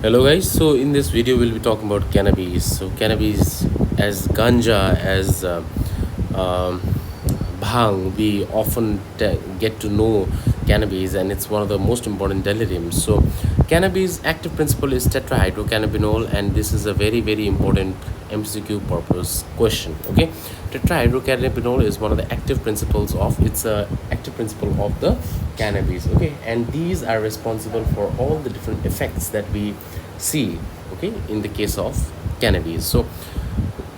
Hello guys, so in this video we'll be talking about cannabis. So cannabis as ganja, as um, bhang, we often get to know cannabis and it's one of the most important deliriums. So cannabis active principle is tetrahydrocannabinol, and this is a very important MCQ purpose question. Okay, tetrahydrocannabinol is one of the active principles of active principle of the cannabis. Okay, and these are responsible for all the different effects that we see, okay, in the case of cannabis. So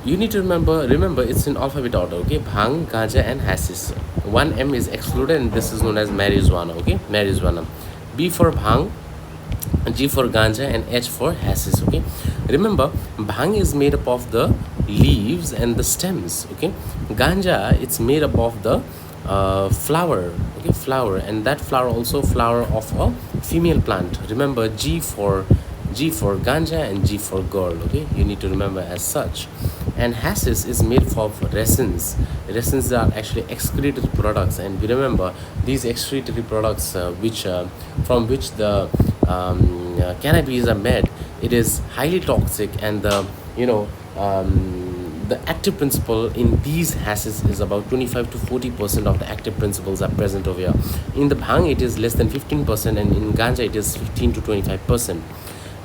you need to remember it's in alphabet order. Okay, bhang, ganja and hashish. One M is excluded and this is known as marijuana. Okay, marijuana. B for bhang, G for ganja and H for hashish. Okay, remember bhang is made up of the leaves and the stems. Okay, ganja it's made up of the flower. Okay, flower, and that flower also flower of a female plant. Remember G for ganja and G for girl. Okay, you need to remember as such. And hashish is made of resins. Resins are actually excretory products, and we remember these excretory products from which the cannabis are made. It is highly toxic, and the active principle in these hashes is about 25 to 40% of the active principles are present over here. In the bhang it is less than 15%, and in ganja it is 15 to 25%.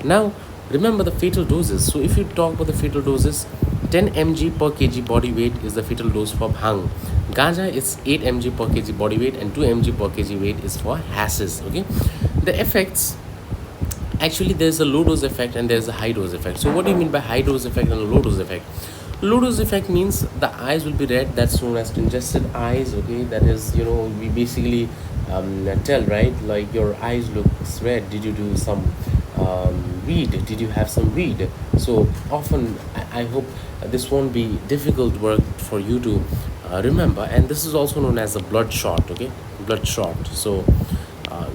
Now remember the fatal doses. So if you talk about the fatal doses, 10 mg per kg body weight is the fatal dose for bhang. Ganja is 8 mg per kg body weight and 2 mg per kg weight is for hashish. Okay, the effects, actually there's a low dose effect and there's a high dose effect. So what do you mean by high dose effect and a low dose effect? Low dose effect means the eyes will be red, that's known as congested eyes. Okay, that is, we basically tell, right, like your eyes looks red. Did you do some weed? Did you have some weed? So often I hope this won't be difficult work for you to remember. And this is also known as a bloodshot. Okay, bloodshot. So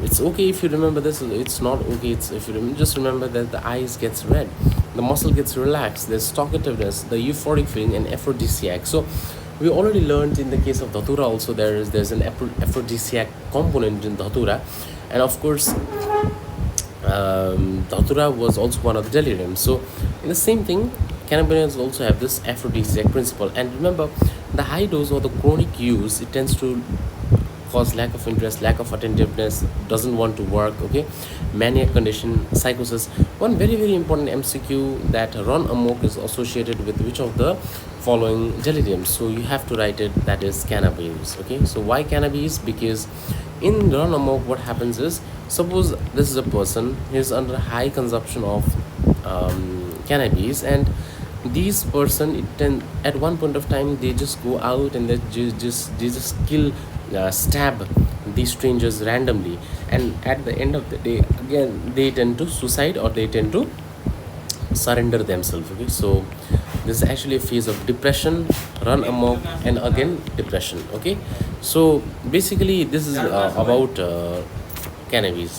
it's okay if you remember this. It's not okay it's if you just remember that the eyes gets red, the muscle gets relaxed, there's talkativeness, the euphoric feeling, and aphrodisiac. So we already learned in the case of dhatura also there's an aphrodisiac component in dhatura. And of course dhatura was also one of the deliriums. So in the same thing, cannabinoids also have this aphrodisiac principle. And remember, the high dose or the chronic use, it tends to cause lack of interest, lack of attentiveness, doesn't want to work. Okay, maniac condition, psychosis. One very important MCQ, that run amok is associated with which of the following deliriums? So you have to write it, that is cannabis. Okay, so why cannabis? Because in run amok what happens is, suppose this is a person who is under high consumption of cannabis, and these person at one point of time they just go out and they just kill, stab these strangers randomly, and at the end of the day again they tend to suicide or they tend to surrender themselves. Okay, so this is actually a phase of depression, run amok, and again depression. Okay, so basically this is about cannabis.